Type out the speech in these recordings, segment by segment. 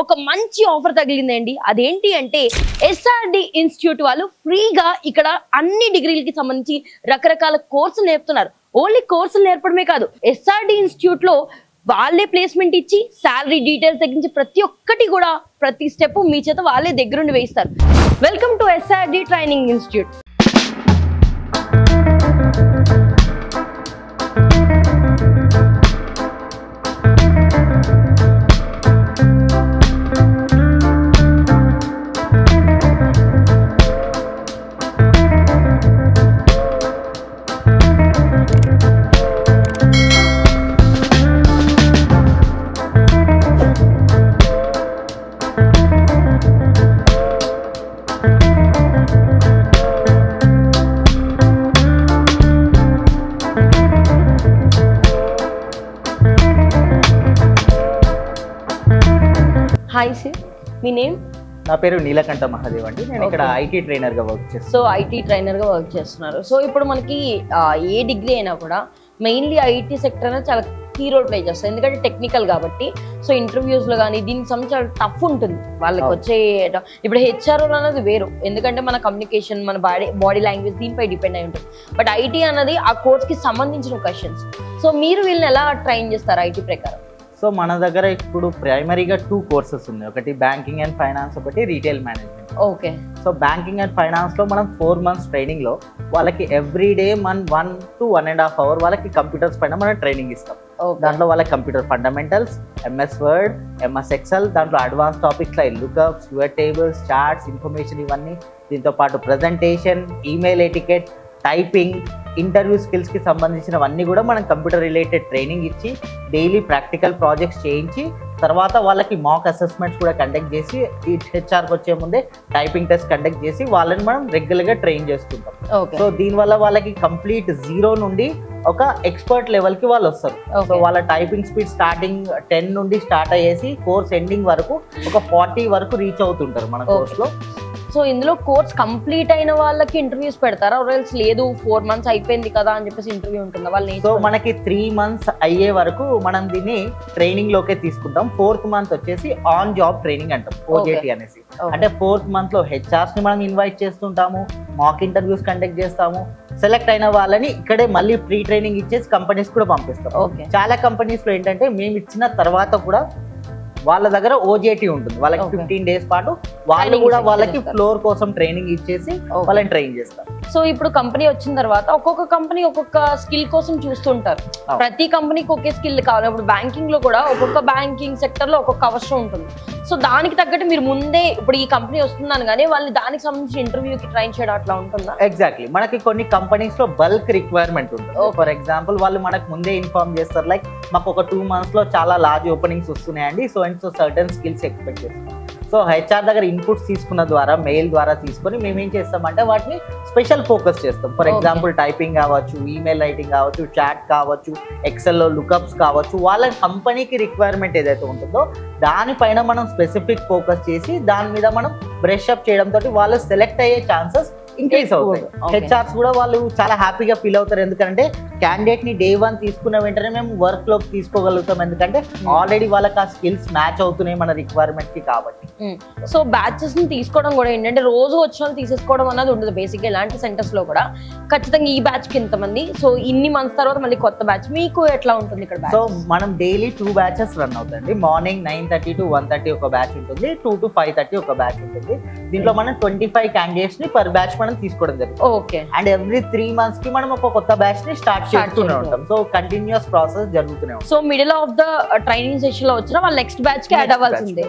ఒక మంచి ఆఫర్ తగిలిందండి. అదేంటి అంటే SRD ఇన్స్టిట్యూట్ వాళ్ళు ఫ్రీగా ఇక్కడ అన్ని డిగ్రీలకి సంబంధించి రకరకాల కోర్సులు నేర్పుతున్నారు. ఓన్లీ కోర్సులు నేర్పడమే కాదు, SRD ఇన్స్టిట్యూట్ లో వాళ్ళే ప్లేస్మెంట్ ఇచ్చి శాలరీ డీటెయిల్స్ తగ్గించి ప్రతి ఒక్కటి కూడా ప్రతి స్టెప్ మీ చేత వాళ్ళే దగ్గరుండి వేయిస్తారు. Welcome to SRD training institute. Hi sir, me name? నా పేరు నీలకంఠ మహాదేవ్ అండి. నేను ఇక్కడ ఐటీ ట్రైనర్ గా వర్క్ చేస్తాను. సో ఐటీ ట్రైనర్ గా వర్క్ చేస్తున్నారు. సో ఇప్పుడు మనకి ఏ డిగ్రీ అయినా కూడా మెయిన్లీ ఐటీ సెక్టర్ అనేది చాలా కీ రోల్ ప్లే చేస్తారు. ఎందుకంటే టెక్నికల్ కాబట్టి. సో ఇంటర్వ్యూస్ లో కానీ దీనికి సంబంధించి చాలా టఫ్ ఉంటుంది వాళ్ళకి వచ్చే. ఇప్పుడు హెచ్ఆర్ అనేది వేరు, ఎందుకంటే మన కమ్యూనికేషన్, మన బాడీ లాంగ్వేజ్ దీనిపై డిపెండ్ అయి ఉంటుంది. బట్ ఐటీ అన్నది ఆ కోర్స్ కి సంబంధించిన క్వశ్చన్స్. సో మీరు వీళ్ళని ఎలా ట్రైన్ చేస్తారు ఐటీ ప్రకారం? సో మన దగ్గర ఇప్పుడు ప్రైమరీగా 2 కోర్సెస్ ఉన్నాయి. ఒకటి బ్యాంకింగ్ అండ్ ఫైనాన్స్, ఒకటి retail management. Okay. So banking and finance లో మనం 4 months ట్రైనింగ్ లో వాళ్ళకి ఎవ్రీ డే 1 to 1.5 hours వాళ్ళకి కంప్యూటర్స్ పైన మనం ట్రైనింగ్ ఇస్తాం. దాంట్లో వాళ్ళకి computer fundamentals, MS word, MS excel, దాంట్లో advance topics like lookups, your tables, charts, information, ఇవన్నీ. దీంతో పాటు presentation, email etiquette, typing, interview స్కిల్స్కి సంబంధించినవన్నీ కూడా మనం కంప్యూటర్ రిలేటెడ్ ట్రైనింగ్ ఇచ్చి డైలీ ప్రాక్టికల్ ప్రాజెక్ట్స్ చేయించి తర్వాత వాళ్ళకి మాక్ అసెస్మెంట్స్ కూడా కండక్ట్ చేసి ఈ హెచ్ఆర్కి వచ్చే ముందే టైపింగ్ టెస్ట్ కండక్ట్ చేసి వాళ్ళని మనం రెగ్యులర్గా ట్రైన్ చేస్తుంటాం. సో దీనివల్ల వాళ్ళకి కంప్లీట్ 0 నుండి ఒక ఎక్స్పర్ట్ లెవెల్కి వాళ్ళు వస్తారు. సో వాళ్ళ టైపింగ్ స్పీడ్ స్టార్టింగ్ 10 నుండి స్టార్ట్ అయ్యేసి కోర్స్ ఎండింగ్ వరకు ఒక 40 వరకు రీచ్ అవుతుంటారు మన కోర్స్లో. సో ఇందులో కోర్స్ కంప్లీట్ అయిన వాళ్ళకి ఇంటర్వ్యూస్ పెడతారా? లేదు 4 months అయిపోయింది కదా అని చెప్పేసి ఇంటర్వ్యూ ఉంటుందా వాళ్ళని? సో మనకి 3 months అయ్యే వరకు మనం దీన్ని ట్రైనింగ్ లోకే తీసుకుంటాం. 4th month వచ్చేసి ఆన్ జాబ్ ట్రైనింగ్ అంటాం, OJT అనేసి. అంటే 4th month లో హెచ్ఆర్స్ ని మనం ఇన్వైట్ చేస్తుంటాము, మాక్ ఇంటర్వ్యూస్ కండక్ట్ చేస్తాము. సెలెక్ట్ అయిన వాళ్ళని ఇక్కడే మళ్ళీ ప్రీ ట్రైనింగ్ ఇచ్చేసి కంపెనీస్ కూడా పంపిస్తాం. చాలా కంపెనీస్ లో ఏంటంటే మేము ఇచ్చిన తర్వాత కూడా వాళ్ళ దగ్గర OJT ఉంటుంది, వాళ్ళకి 15 days పాటు వాళ్ళు కూడా వాళ్ళకి ఫ్లోర్ కోసం ట్రైనింగ్ ఇచ్చేసి వాళ్ళని ట్రైన్ చేస్తారు. సో ఇప్పుడు కంపెనీ వచ్చిన తర్వాత ఒక్కొక్క కంపెనీ ఒక్కొక్క స్కిల్ కోసం చూస్తుంటారు. ప్రతి కంపెనీకి ఒకే స్కిల్ కావాలి. ఇప్పుడు బ్యాంకింగ్ లో కూడా ఒక్కొక్క బ్యాంకింగ్ సెక్టర్ లో ఒక్కొక్క అవసరం ఉంటుంది. సో దానికి తగ్గట్టు మీరు ముందే ఇప్పుడు ఈ కంపెనీ వస్తుందని కానీ వాళ్ళని దానికి సంబంధించి ఇంటర్వ్యూకి ట్రైన్ చేయడం అట్లా ఉంటుందా? ఎగ్జాక్ట్లీ. మనకి కొన్ని కంపెనీస్ లో బల్క్ రిక్వైర్మెంట్ ఉంటుంది. ఫర్ ఎగ్జాంపుల్ వాళ్ళు మనకు ముందే ఇన్ఫార్మ్ చేస్తారు, లైక్ మాకు ఒక 2 months లో చాలా లార్జ్ ఓపెనింగ్స్ వస్తున్నాయండి, so and so certain skills expect చేస్తాం. సో హెచ్ఆర్ దగ్గర ఇన్పుట్స్ తీసుకున్న ద్వారా, మెయిల్ ద్వారా తీసుకొని మేము ఏం చేస్తామంటే వాటిని స్పెషల్ ఫోకస్ చేస్తాం. ఫర్ ఎగ్జాంపుల్ టైపింగ్ కావచ్చు, ఈమెయిల్ రైటింగ్ కావచ్చు, చాట్ కావచ్చు, ఎక్సెల్లో లుకప్స్ కావచ్చు, వాళ్ళ కంపెనీకి రిక్వైర్మెంట్ ఏదైతే ఉంటుందో దానిపైన మనం స్పెసిఫిక్ ఫోకస్ చేసి దాని మీద మనం బ్రష్ అప్ చేయడంతో వాళ్ళు సెలెక్ట్ అయ్యే ఛాన్సెస్ ఇంక్రీజ్ అవుతాయి. హెచ్ఆర్స్ కూడా వాళ్ళు చాలా హ్యాపీగా ఫీల్ అవుతారు, ఎందుకంటే క్యాండిడేట్ ని day 1 తీసుకున్న వెంటనే మేము వర్క్ లోకి తీసుకోగలుగుతాం, ఎందుకంటే ఆల్రెడీ వాళ్ళకి ఆ స్కిల్స్ మ్యాచ్ అవుతున్నాయి మన రిక్వైర్మెంట్ కి కాబట్టి. సో బ్యాచెస్ ని తీసుకోవడం కూడా ఏంటంటే రోజు వచ్చిన వాళ్ళు తీసేసుకోవడం అన్నది ఉండదు. బేసిక్గా ఇలాంటి సెంటర్స్ లో కూడా ఖచ్చితంగా ఈ బ్యాచ్ కి ఇంతమంది, సో ఇన్ని మంత్స్ తర్వాత మళ్ళీ కొత్త బ్యాచ్. మీకు ఎట్లా ఉంటుంది ఇక్కడ? సో మనం డైలీ 2 batches రన్ అవుతుంది. మార్నింగ్ 9:30 to 1:30 ఒక బ్యాచ్ ఉంటుంది, 2 to 5:30 ఒక బ్యాచ్ ఉంటుంది. దీంట్లో మనం 25 candidates ని పర్ బ్యాచ్ మనం తీసుకోవడం జరుగుతుంది. అండ్ ఎవ్రీ 3 months కి మనం ఒక కొత్త బ్యాచ్ ని స్టార్ట్ చేస్తూనే ఉంటాం. సో కంటిన్యూస్ ప్రాసెస్ జరుగుతూనే ఉంటుంది. So middle of the training session లో వచ్చిన వాళ్ళు నెక్స్ట్ బ్యాచ్ కి యాడ్ అవ్వాల్సిందే.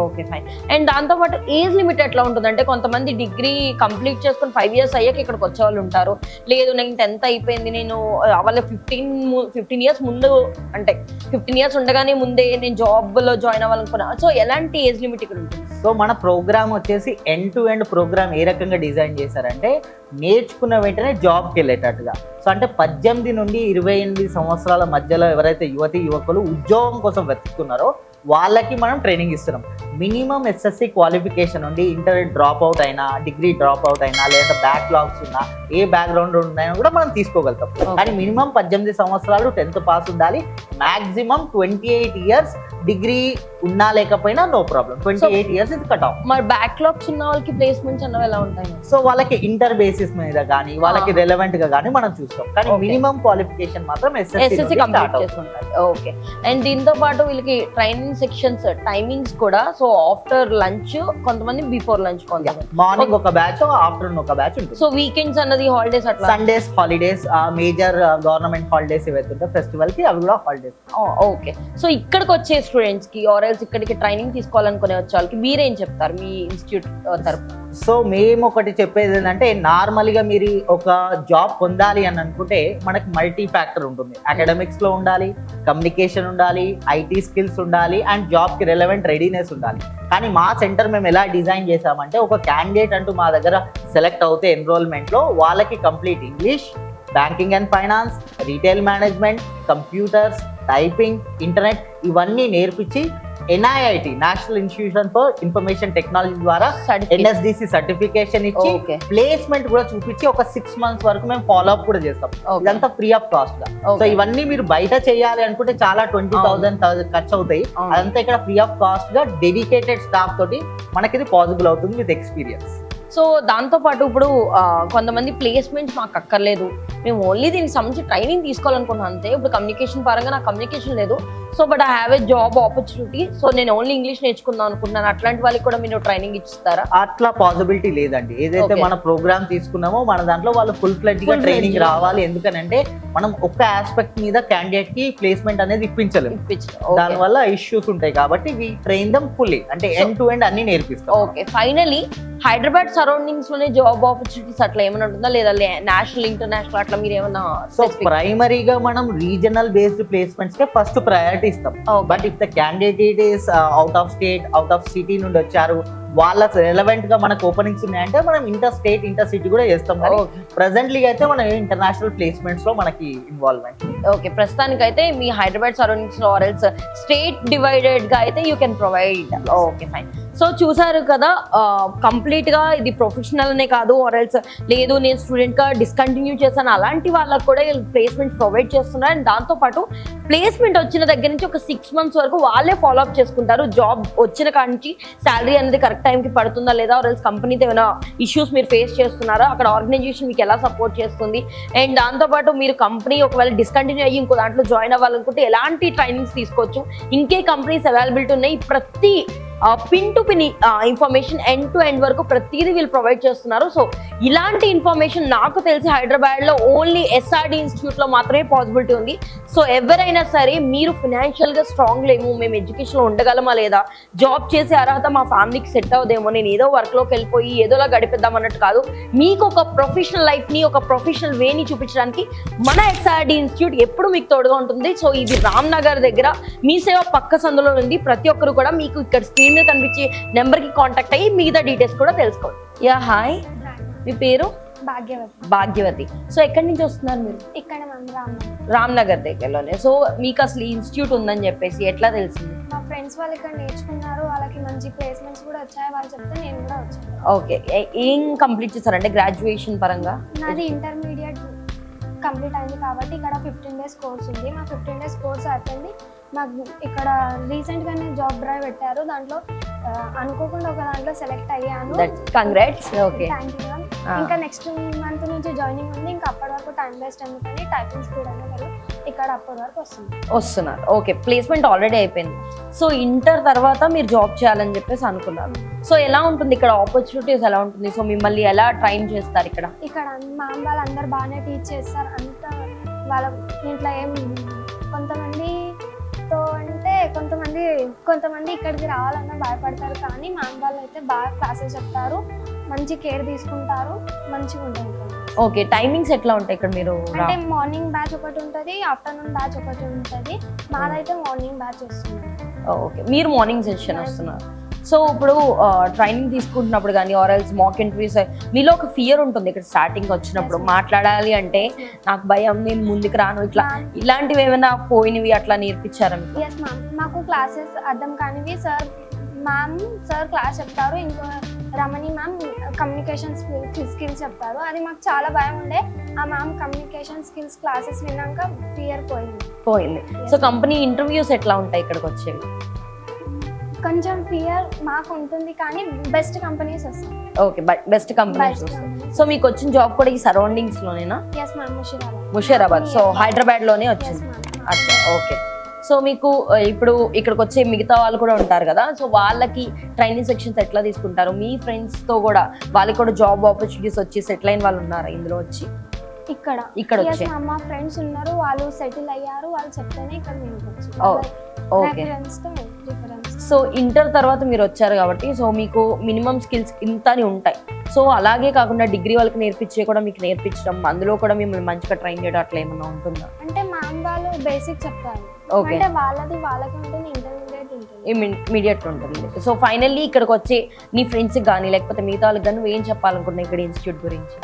Okay fine. అండ్ దాంతో పాటు ఏజ్ లిమిట్ ఎట్లా ఉంటుంది? అంటే కొంతమంది డిగ్రీ కంప్లీట్ చేసుకుని 5 years అయ్యాక ఇక్కడికి వచ్చే వాళ్ళు ఉంటారు. లేదు నేను 10th అయిపోయింది, నేను వాళ్ళ 15 years ముందు, అంటే 15 years ఉండగానే ముందే నేను జాబ్ లో జాయిన్ అవ్వాలనుకున్నా. సో ఎలాంటి ఏజ్ లిమిట్ ఇక్కడ ఉంటుంది? సో మన ప్రోగ్రామ్ వచ్చేసి ఎండ్ టు ఎండ్ ప్రోగ్రామ్ ఏ రకంగా డిజైన్ చేశారంటే నేర్చుకున్న వెంటనే జాబ్కి వెళ్ళేటట్టుగా. సో అంటే 18 నుండి 28 సంవత్సరాల మధ్యలో ఎవరైతే యువతి యువకులు ఉద్యోగం కోసం వెతుకుతున్నారో వాళ్ళకి మనం ట్రైనింగ్ ఇస్తున్నాం. మినిమం SSC క్వాలిఫికేషన్ ఉండి ఇంటర్ డ్రాప్ అవుట్ అయినా, డిగ్రీ డ్రాప్ అవుట్ అయినా, లేదా బ్యాక్లాగ్స్ ఉన్నా, ఏ బ్యాక్గ్రౌండ్ ఉన్నాయో కూడా మనం తీసుకోగలుగుతాం. కానీ మినిమం 18 సంవత్సరాలు 10th పాస్ ఉండాలి. మాక్సిమం 28 years డిగ్రీ ఉన్నా లేకపోయినా నో ప్రాబ్లం. 28 years ఇది కట్ ఆఫ్. మరి బ్యాక్లాగ్స్ ఉన్న వాళ్ళకి ప్లేస్మెంట్స్ అన్నవి ఎలా ఉంటాయి? సో వాళ్ళకి ఇంటర్ బేసిస్ మీద కానీ, వాళ్ళకి రెలవెంట్ గా కానీ మనం చూస్తాం. కానీ మినిమం క్వాలిఫికేషన్ మాత్రం SSC కంప్లీట్ చేసి ఉంటాయి. ఓకే. అండ్ దీంతో పాటు వీళ్ళకి ట్రైనింగ్ సెక్షన్స్ టైమింగ్స్ కూడా, సో ఆఫ్టర్ లంచ్ కొంతమంది, బిఫోర్ లంచ్ కొంతమంది, మార్నింగ్ ఒక బ్యాచ్, ఆఫ్టర్నూన్ ఒక బ్యాచ్ ఉంటుంది. సో వీకెండ్స్ అన్నది హాలిడేస్ అట్లా, Sundays holidays, major government holidays ఏవైతుంటే ఫెస్టివల్ కి అవి కూడా హాలిడేస్. ఓకే. సో ఇక్కడికి వచ్చే స్టూడెంట్స్ కి ఆర్ఎల్స్ ఇక్కడికి ట్రైనింగ్ తీసుకోవాలనుకునే వచ్చే వాళ్ళకి మీరేం చెప్తారు మీ ఇన్స్టిట్యూట్ తరఫున? సో మేము ఒకటి చెప్పేది ఏంటంటే, నార్మల్ గా మీరు ఒక జాబ్ పొందాలి అని అనుకుంటే మనకి మల్టీ ఫ్యాక్టర్ ఉంటుంది. అకాడమిక్స్ లో ఉండాలి, కమ్యూనికేషన్ ఉండాలి, ఐటీ స్కిల్స్ ఉండాలి, అండ్ జాబ్ కి రెలవెంట్ రెడీనెస్ ఉండాలి. కానీ మా సెంటర్ మేము ఎలా డిజైన్ చేసామంటే, ఒక క్యాండిడేట్ అంటూ మా దగ్గర సెలెక్ట్ అవుతే ఎన్రోల్మెంట్ లో వాళ్ళకి complete English, banking and finance, retail management, computers, typing, internet ఇవన్నీ నేర్పించి NIIT national institution for information technology ద్వారా NSDC సర్టిఫికేషన్ ఇచ్చి ప్లేస్మెంట్ కూడా చూపించి ఒక 6 months వరకు మేము ఫాలో అప్ కూడా చేస్తాం. ఇదంతా ఫ్రీ ఆఫ్ కాస్ట్ గా. సో ఇవన్నీ మీరు బయట చేయాలి అనుకుంటే చాలా 20,000 ఖర్చు అవుతాయి. అదంతా ఇక్కడ ఫ్రీ ఆఫ్ కాస్ట్ గా డెడికేటెడ్ స్టాఫ్ తోటి మనకి ఇది పాసిబుల్ అవుతుంది విత్ ఎక్స్పీరియన్స్. సో దాంతో పాటు ఇప్పుడు కొంతమంది ప్లేస్మెంట్స్ మాకు అక్కర్లేదు, మేము ఓన్లీ దీనికి సంబంధించి ట్రైనింగ్ తీసుకోవాలనుకున్నాను అంతే. ఇప్పుడు కమ్యూనికేషన్ పరంగా నాకు కమ్యూనికేషన్ లేదు, so but I have a job opportunity, so నేను ఓన్లీ ఇంగ్లీష్ నేర్చుకుందాం అనుకుంటున్నాను, అట్లాంటి వాళ్ళకి కూడా మీరు ట్రైనింగ్ ఇస్తారా? అట్లా పాసిబిలిటీ లేదండి. ఏదైతే మన ప్రోగ్రామ్ తీసుకున్నామో మన దాంట్లో వాళ్ళు ఫుల్ ఫ్లెడ్జ్ గా ట్రైనింగ్ రావాలి. ఎందుకనంటే మనం ఒక్క ఆస్పెక్ట్ మీద క్యాండిడేట్ కి ప్లేస్మెంట్ అనేది ఇప్పించలేము, దాని వల్ల ఇష్యూస్ ఉంటాయి. కాబట్టి వి ట్రైన్ దమ్ ఫుల్లీ, అంటే ఎండ్ టు ఎండ్ అన్ని నేర్పిస్తాం. ఓకే. ఫైనలీ హైదరాబాద్ సరౌండింగ్స్ లోనే జాబ్ ఆపర్చునిటీస్ అట్లా ఏమైనా ఉంటుందా, లేదా నేషనల్ ఇంటర్నేషనల్ అట్లా మీరు ఏమన్నా? సో ప్రైమరీగా మనం రీజనల్ బేస్డ్ ప్లేస్మెంట్స్ కే ఫస్ట్ ప్రయారిటీ ఇస్తాం. But if the candidate is out of state, out of city నుండి వచ్చారు, వాళ్ళ రెలవెంట్ గా మనకు ఓపెనింగ్స్ ఉన్నాయంటే మనం ఇంటర్ స్టేట్, ఇంటర్ సిటీ కూడా చేస్తాం. కానీ ప్రెసెంట్లీ అయితే మన ఇంటర్నేషనల్ ప్లేస్మెంట్స్ లో మనకి ఇన్వాల్వ్మెంట్. ఓకే. ప్రస్తుతానికి అయితే మీ హైదరాబాద్ సరౌండింగ్స్ లో ఆర్ఎల్స్ స్టేట్ డివైడెడ్ గా అయితే you can provide. Okay fine. So చూసారు కదా, కంప్లీట్ గా ఇది ప్రొఫెషనల్ అనే కాదు, ఆర్ఎల్స్ లేదు నేను స్టూడెంట్ గా డిస్కంటిన్యూ చేశాను, అలాంటి వాళ్ళకి కూడా ప్లేస్మెంట్ ప్రొవైడ్ చేస్తున్నారు. అండ్ దాంతో పాటు ప్లేస్మెంట్ వచ్చిన దగ్గర నుంచి ఒక 6 months వరకు వాళ్ళే ఫాలో అప్ చేసుకుంటారు. జాబ్ వచ్చిన కాడి నుంచి శాలరీ అనేది కరెక్ట్ టైంకి పడుతుందా లేదా, ఆర్ఎల్స్ కంపెనీతో ఏమైనా ఇష్యూస్ మీరు ఫేస్ చేస్తున్నారా, అక్కడ ఆర్గనైజేషన్ మీకు ఎలా సపోర్ట్ చేస్తుంది, అండ్ దాంతోపాటు మీరు కంపెనీ ఒకవేళ డిస్కంటిన్యూ అయ్యి ఇంకో దాంట్లో జాయిన్ అవ్వాలనుకుంటే ఎలాంటి ట్రైనింగ్స్ తీసుకోవచ్చు, ఇంకే కంపెనీస్ అవైలబిలిటీ ఉన్నాయి, ప్రతి pin to pin information end to end వరకు ప్రతిదీ వీళ్ళు ప్రొవైడ్ చేస్తున్నారు. సో ఇలాంటి ఇన్ఫర్మేషన్ నాకు తెలిసి హైదరాబాద్లో ఓన్లీ SRD ఇన్స్టిట్యూట్లో మాత్రమే పాసిబిలిటీ ఉంది. సో ఎవరైనా సరే మీరు ఫినాన్షియల్గా స్ట్రాంగ్ లేము, మేము ఎడ్యుకేషన్లో ఉండగలమా లేదా, జాబ్ చేసే అర్హత మా ఫ్యామిలీకి సెట్ అవుదేమో, నేను ఏదో వర్క్లోకి వెళ్ళిపోయి ఏదోలా గడిపిద్దాం అన్నట్టు కాదు, మీకు ఒక ప్రొఫెషనల్ లైఫ్ని, ఒక ప్రొఫెషనల్ వేని చూపించడానికి మన SRD ఇన్స్టిట్యూట్ ఎప్పుడు మీకు తోడుగా ఉంటుంది. సో ఇది రామ్నగర్ దగ్గర మీ సేవ పక్క సందులో ఉంది. ప్రతి ఒక్కరు కూడా మీకు ఇక్కడ స్క్రీన్ మీద కనిపించే నెంబర్ కి కాంటాక్ట్ అయ్యి మిగతా డీటెయిల్స్ కూడా తెలుసుకోండి. యా హాయ్, మీ పేరు? భాగ్యవతి. సో ఎక్కడి నుంచి వస్తున్నారు మీరు? ఇక్కడ రామ్నగర్ దగ్గరలోనే. సో మీకు అసలు ఈ ఇన్స్టిట్యూట్ ఉందని చెప్పేసి ఎట్లా తెలిసింది? మా ఫ్రెండ్స్ వాళ్ళు ఇక్కడ నేర్చుకున్నారు, వాళ్ళకి మంచి ప్లేస్మెంట్స్ కూడా వచ్చాయి, వాళ్ళు చెప్తే నేను కూడా వచ్చాను. ఓకే. ఏం కంప్లీట్ చేశారంటే గ్రాడ్యుయేషన్ పరంగా? నాది ఇంటర్మీడియట్ కంప్లీట్ అయింది కాబట్టి ఇక్కడ 15 days కోర్స్ ఉంది. మా 15 days కోర్స్ అయిపోయింది. మాకు ఇక్కడ రీసెంట్గానే జాబ్ డ్రైవ్ పెట్టారు, దాంట్లో అనుకోకుండా ఒక దాంట్లో సెలెక్ట్ అయ్యాను. Congrats. Okay. Thank you ma'am. ఇంకా నెక్స్ట్ మంత్ నుంచి జాయినింగ్ ఉంది. ఇంకా అప్పటి వరకు టైం వేస్ట్ ఎందుకని టైపింగ్ స్పీడ్ అనేది ఇక్కడ అప్పటి వరకు వస్తున్నారు. ఓకే. ప్లేస్మెంట్ ఆల్రెడీ అయిపోయింది. సో ఇంటర్ తర్వాత మీరు జాబ్ చేయాలని చెప్పేసి అనుకున్నారు. సో ఎలా ఉంటుంది ఇక్కడ ఆపర్చునిటీస్ ఎలా ఉంటుంది? సో మిమ్మల్ని ఎలా ట్రైన్ చేస్తారు ఇక్కడ? ఇక్కడ మా అమ్మ వాళ్ళు అందరు బాగానే టీచ్ చేస్తారు. అంతా వాళ్ళ ఇంట్లో ఏం కొంతమందితో అంటే కొంతమంది ఇక్కడికి రావాలన్నా భయపడతారు, కానీ మా అమ్మ వాళ్ళు అయితే బాగా క్లాసెస్ చెప్తారు, మంచి కేర్ తీసుకుంటారు, మంచిగా ఉంటుంది. ఓకే. టైమింగ్స్ ఎట్లా ఉంటాయి ఇక్కడ? మీరు అంటే మార్నింగ్ బ్యాచ్ ఒకటి ఉంటుంది, ఆఫ్టర్నూన్ బ్యాచ్ ఒకటి ఉంటుంది. మాదైతే మార్నింగ్ బ్యాచ్ వస్తుంది. ఓకే. మీరు మార్నింగ్ సెషన్ వస్తున్నారు. సో ఇప్పుడు ట్రైనింగ్ తీసుకుంటున్నప్పుడు కానీ ఆర్ఎల్స్ మాక్ ఇంటర్వ్యూస్ మీలో ఒక ఫియర్ ఉంటుంది ఇక్కడ స్టార్టింగ్ వచ్చినప్పుడు, మాట్లాడాలి అంటే నాకు భయం, నేను ముందుకు రాను, ఇలాంటివి ఏమైనా పోయినవి అట్లా నేర్పించారా? Yes ma'am. మాకు క్లాసెస్ అర్థం కానివి సార్ మ్యామ్ సార్ క్లాస్ చెప్తారు, ఇంకో రమణి మ్యామ్ కమ్యూనికేషన్ స్కిల్స్ చెప్తారు. అది మాకు చాలా భయం ఉండే. ఆ మ్యామ్ కమ్యూనికేషన్ స్కిల్స్ క్లాసెస్ విన్నాక ఫియర్ పోయింది. సో కంపెనీ ఇంటర్వ్యూస్ ఎట్లా ఉంటాయి ఇక్కడికి వచ్చేవి? కొంచెం ఫియర్ మాకు ఉంటుంది, కానీ బెస్ట్ కంపెనీస్ వస్తాయి. Okay, best companies. సో మీకు వచ్చిన జాబ్ కూడా ఈ సరౌండింగ్స్ లోనేనా? Yes ma'am, Musheerabad. So Hyderabad లోనే వచ్చింది. అచ్చా, ఓకే. సో మీకు ఇప్పుడు ఇక్కడికి వచ్చే మిగతా వాళ్ళు కూడా ఉంటారు కదా, సో వాళ్ళకి ట్రైనింగ్ సెక్షన్స్ ఎట్లా తీసుకుంటారు? మీ ఫ్రెండ్స్ తో కూడా వాళ్ళకి కూడా జాబ్ ఆపర్చునిటీస్ వచ్చి సెటిల్ అయిన వాళ్ళు ఉన్నారా ఇందులో వచ్చి? ఇక్కడ వచ్చి మా ఫ్రెండ్స్ ఉన్నారు, వాళ్ళు సెటిల్ అయ్యారు, వాళ్ళు చెప్తేనే ఇక్కడ సో ఇంటర్ తర్వాత మీరు వచ్చారు కాబట్టి సో మీకు మినిమం స్కిల్స్ ఇంత అని ఉంటాయి. సో అలాగే కాకుండా డిగ్రీ వాళ్ళకి నేర్పించే కూడా మీకు నేర్పించడం, అందులో కూడా మిమ్మల్ని మంచిగా ట్రైన్ చేయడం అట్లా ఏమన్నా ఉంటుందా? అంటే మ్యామ్ వాళ్ళు బేసిక్ చెప్తారు. ఓకే, వాళ్ళకి ఉంటుంది, ఇంటర్మీడియట్ ఉంటుంది. సో ఫైనల్లీ ఇక్కడికి వచ్చి నీ ఫ్రెండ్స్కి కానీ లేకపోతే మిగతా వాళ్ళకి కానీ నువ్వు ఏం చెప్పాలనుకుంటున్నావు ఇక్కడ ఇన్స్టిట్యూట్ గురించి?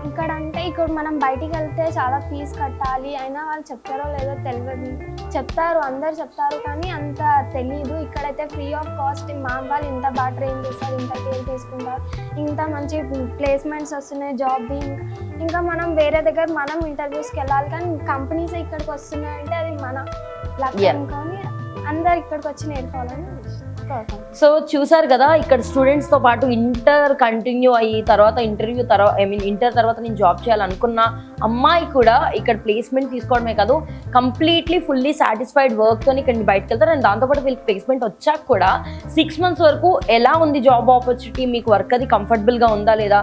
ఇక్కడ అంటే ఇక్కడ మనం బయటికి వెళ్తే చాలా ఫీజు కట్టాలి, అయినా వాళ్ళు చెప్తారో లేదో తెలియదు. చెప్తారు, అందరు చెప్తారు, కానీ అంత తెలీదు. ఇక్కడైతే ఫ్రీ ఆఫ్ కాస్ట్ మా వాళ్ళు ఇంత బాగా ట్రైన్ చేస్తారు, ఇంత కేర్ తీసుకుంటారు, ఇంత మంచి ప్లేస్మెంట్స్ వస్తున్నాయి జాబ్ది. ఇంకా మనం వేరే దగ్గర మనం ఇంటర్వ్యూస్కి వెళ్ళాలి, కానీ కంపెనీస్ ఇక్కడికి వస్తున్నాయంటే అది మన లక్ అనుకొని అందరు ఇక్కడికి వచ్చి నేర్చుకోవాలని. సో చూసారు కదా, ఇక్కడ స్టూడెంట్స్ తో పాటు ఇంటర్ కంటిన్యూ అయ్యి తర్వాత ఇంటర్ తర్వాత నేను జాబ్ చేయాలనుకున్న అమ్మాయి కూడా ఇక్కడ ప్లేస్మెంట్ తీసుకోవడమే కాదు, కంప్లీట్లీ ఫుల్లీ సాటిస్ఫైడ్ వర్క్ తోని ఇక్కడ బయటకు వెళ్తారు. అండ్ దాంతోపాటు వీళ్ళకి ప్లేస్మెంట్ వచ్చాక కూడా 6 months వరకు ఎలా ఉంది జాబ్ ఆపర్చునిటీ, మీకు వర్క్ అది కంఫర్టబుల్ గా ఉందా లేదా,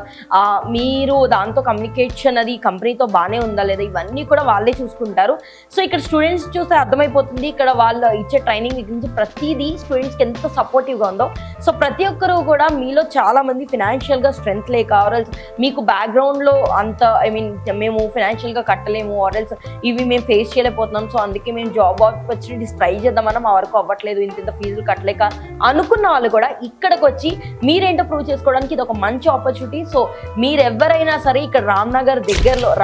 మీరు దాంతో కమ్యూనికేషన్ అది కంపెనీతో బాగానే ఉందా లేదా, ఇవన్నీ కూడా వాళ్ళే చూసుకుంటారు. సో ఇక్కడ స్టూడెంట్స్ చూస్తే అర్థమైపోతుంది ఇక్కడ వాళ్ళు ఇచ్చే ట్రైనింగ్ గురించి ప్రతిదీ స్టూడెంట్స్కి ఎంత సపోర్టివ్గా ఉందో. సో ప్రతి ఒక్కరు కూడా మీలో చాలా మంది ఫినాన్షియల్గా స్ట్రెంగ్త్ లేక ఆర్ఎల్స్ మీకు బ్యాక్గ్రౌండ్లో అంత మేము ఫినాన్షియల్గా కట్టలేము, ఆర్ఎల్స్ ఇవి మేము ఫేస్ చేయలేకపోతున్నాం, సో అందుకే మేము జాబ్ ఆపర్చునిటీస్ ట్రై చేద్దామన్నా మా వరకు అవ్వట్లేదు, ఇంత ఫీజులు కట్టలేక అనుకున్న వాళ్ళు కూడా ఇక్కడికి వచ్చి మీరేంటో ప్రూవ్ చేసుకోవడానికి ఇది ఒక మంచి ఆపర్చునిటీ. సో మీరు ఎవరైనా సరే ఇక్కడ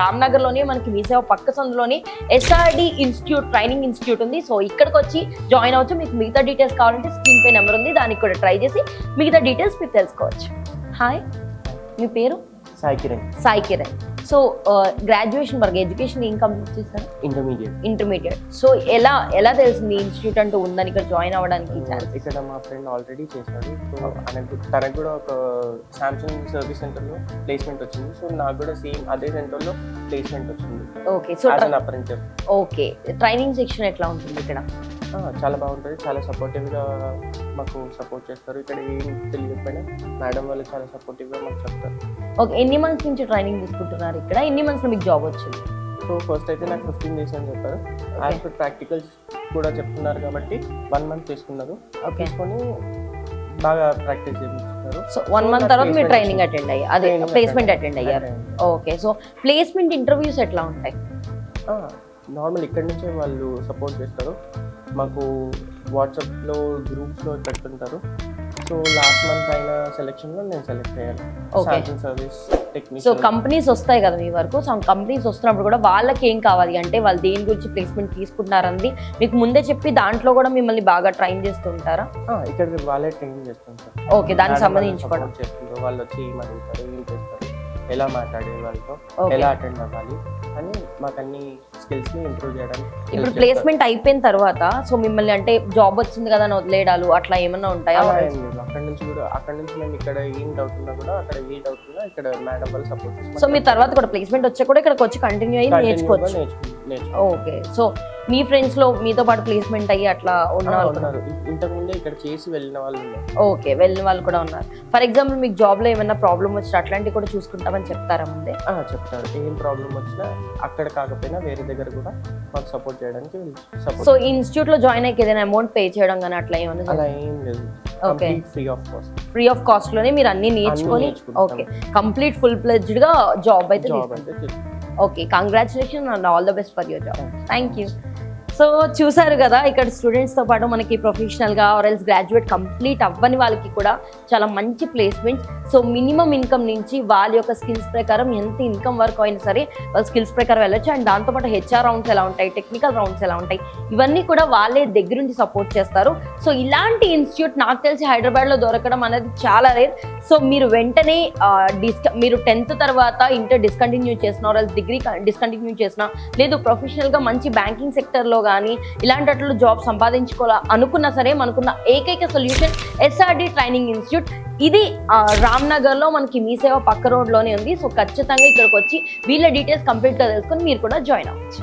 రామ్నగర్లోనే మనకి మీ సేవ పక్క సందులోని SRD ఇన్స్టిట్యూట్ ట్రైనింగ్ ఇన్స్టిట్యూట్ ఉంది. సో ఇక్కడికి వచ్చి జాయిన్ అవ్వచ్చు. మీకు మిగతా డీటెయిల్స్ కావాలంటే స్క్రీన్ పై నెంబర్ ఉంది, దానికి కూడా ట్రై చేసి మిగతా డీటెయిల్స్ మీరు తెలుసుకోవచ్చు. హాయ్, మీ పేరు? సాయి కిరణ్. సో గ్రాడ్యుయేషన్ వరకు ఎడ్యుకేషన్ ఏం కంప్లీట్ చేశారు? ఇంటర్మీడియట్. సో ఎలా తెలిసింది ఇన్స్టిట్యూట్ అంటూ ఉందని ఇక్కడ జాయిన్ అవ్వడానికి? ఇక్కడ మా ఫ్రెండ్ ఆల్రెడీ చేశాడు, సో తనకు కూడా ఒక సామ్సంగ్ సర్వీస్ సెంటర్లో ప్లేస్మెంట్ వచ్చింది. సో నాకు కూడా సేమ్ అదే సెంటర్లో ప్లేస్మెంట్ వచ్చింది. Okay, so okay, training section ఎట్లా ఉంటుంది ఇక్కడ? చాలా బాగుంటుంది, చాలా సపోర్టివ్గా మాకు సపోర్ట్ చేస్తారు. ఇక్కడ ఏం తెలియకపోయినా మేడం వాళ్ళు చాలా సపోర్టివ్గా మాకు చెప్తారు. ఓకే, ఎన్ని మంత్స్ నుంచి ట్రైనింగ్ తీసుకుంటున్నారు ఇక్కడ? ఎన్ని మంత్స్ మీకు జాబ్ వచ్చింది? సో ఫస్ట్ అయితే నాకు 15 days అని చెప్పారు. యాక్చువల్ ప్రాక్టికల్స్ కూడా చెప్తున్నారు కాబట్టి 1 month తీసుకున్నారు. తీసుకొని బాగా ప్రాక్టీస్ చేయించున్నారు. సో 1 month తర్వాత మీరు ట్రైనింగ్ అటెండ్ అయ్యారు, అదే ప్లేస్మెంట్ అటెండ్ అయ్యారు. ఓకే, సో ప్లేస్మెంట్ ఇంటర్వ్యూస్ ఎట్లా ఉంటాయి? నార్మల్ ఇక్కడ నుంచే వాళ్ళు సపోర్ట్ చేస్తారు. మాకు వాట్సాప్లో గ్రూప్స్లో పెడుతుంటారు. సో లాస్ట్ మంత్ అయిన సెలెక్షన్లో నేను సెలెక్ట్ అయ్యాను. Samsung service technique. So companies వస్తాయి కదా మీ వరకు, సో కంపెనీస్ వస్తున్నప్పుడు కూడా వాళ్ళకి ఏం కావాలి అంటే వాళ్ళు దేని గురించి ప్లేస్మెంట్ తీసుకుంటున్నారని మీకు ముందే చెప్పి దాంట్లో కూడా మిమ్మల్ని బాగా ట్రైన్ చేస్తుంటారా? ఇక్కడ వాళ్ళే ట్రైన్ చేస్తుంటారు. ఓకే, దానికి సంబంధించి చేస్తుంటారు. వాళ్ళు వచ్చి ఏం అడుగుతారు, ఏం చేస్తారు, ఎలా మాట్లాడే వాళ్ళతో, ఎలా అటెండ్ అవ్వాలి అని మాకు అన్ని స్కిల్స్ ని ఇంప్రూవ్ చేయడానికి. ఇప్పుడు ప్లేస్మెంట్ అయిపోయిన తర్వాత సో మిమ్మల్ని అంటే జాబ్ వచ్చింది కదా అని వదిలేయడాలు అట్లా ఏమన్నా ఉంటాయా? అక్కడ నుంచి మేము ఇక్కడ ఏం డౌట్ ఉన్నా కూడా అక్కడ ఏ డౌట్ ఉన్నా ఇక్కడ మేడం వాళ్ళు సపోర్ట్ చేస్తారు. సో మీ తర్వాత కూడా ప్లేస్మెంట్ వచ్చా కూడా ఇక్కడికి వచ్చి కంటిన్యూ అయ్యి నేర్చుకోవచ్చు. ఓకే, సో మీ ఫ్రెండ్స్ లో మీతో పాటు ప్లేస్మెంట్ అయ్యి అట్లా ఉన్న వాళ్ళు ఇంతకుముందే ఇక్కడ చేసి వెళ్ళిన వాళ్ళు ఉన్నారు. ఓకే, వెళ్ళిన వాళ్ళు కూడా ఉన్నారు. ఫర్ ఎగ్జాంపుల్ మీకు జాబ్ లో ఏమైనా ప్రాబ్లం వచ్చినా అట్లాంటివి కూడా చూసుకుంటామని చెప్తారా ముందే? చెప్తారు. ఏం ప్రాబ్లం వచ్చినా అక్కడ కాకపోయినా వేరే దగ్గర కూడా మాకు సపోర్ట్ చేయడానికి. సో ఇన్స్టిట్యూట్ లో జాయిన్ అయ్యి ఏదైనా అమౌంట్ పే చేయడం కానీ అట్లా ఏమైనా? అలా ఏం లేదు. ఓకే, ఫ్రీ ఆఫ్ కాస్ట్ లోనే మీరు అన్ని నేర్చుకొని ఓకే కంప్లీట్ ఫుల్ ఫ్లెడ్జ్డ్ గా జాబ్ అయితే. Okay, congratulation and all the best for your job. Thank you. So చూసారు కదా, ఇక్కడ స్టూడెంట్స్తో పాటు మనకి ప్రొఫెషనల్గా ఆర్ఎల్స్ గ్రాడ్యుయేట్ కంప్లీట్ అవ్వని వాళ్ళకి కూడా చాలా మంచి ప్లేస్మెంట్స్. సో మినిమం ఇన్కమ్ నుంచి వాళ్ళ యొక్క స్కిల్స్ ప్రకారం ఎంత ఇన్కమ్ వరకు అయినా సరే వాళ్ళ స్కిల్స్ ప్రకారం వెళ్ళొచ్చు. అండ్ దాంతోపాటు హెచ్ఆర్ రౌండ్స్ ఎలా ఉంటాయి, టెక్నికల్ రౌండ్స్ ఎలా ఉంటాయి, ఇవన్నీ కూడా వాళ్ళే దగ్గరుండి సపోర్ట్ చేస్తారు. సో ఇలాంటి ఇన్స్టిట్యూట్ నాకు తెలిసి హైదరాబాద్లో దొరకడం అనేది చాలా రేర్. సో మీరు వెంటనే మీరు 10th తర్వాత ఇంటర్ డిస్కంటిన్యూ చేసిన ఆర్ఎల్స్ డిగ్రీ డిస్కంటిన్యూ చేసిన, లేదు ప్రొఫెషనల్గా మంచి బ్యాంకింగ్ సెక్టర్లో కానీ ఇలాంటి జాబ్ సంపాదించుకోవాలా అనుకున్నా సరే మనకున్న ఏకైక సొల్యూషన్ ఎస్ఆర్డి ట్రైనింగ్ ఇన్స్టిట్యూట్. ఇది రామ్నగర్లో మనకి మీ సేవ పక్క రోడ్లోనే ఉంది. సో ఖచ్చితంగా ఇక్కడికి వచ్చి వీళ్ళ డీటెయిల్స్ కంప్లీట్గా తెలుసుకొని మీరు కూడా జాయిన్ అవ్వచ్చు.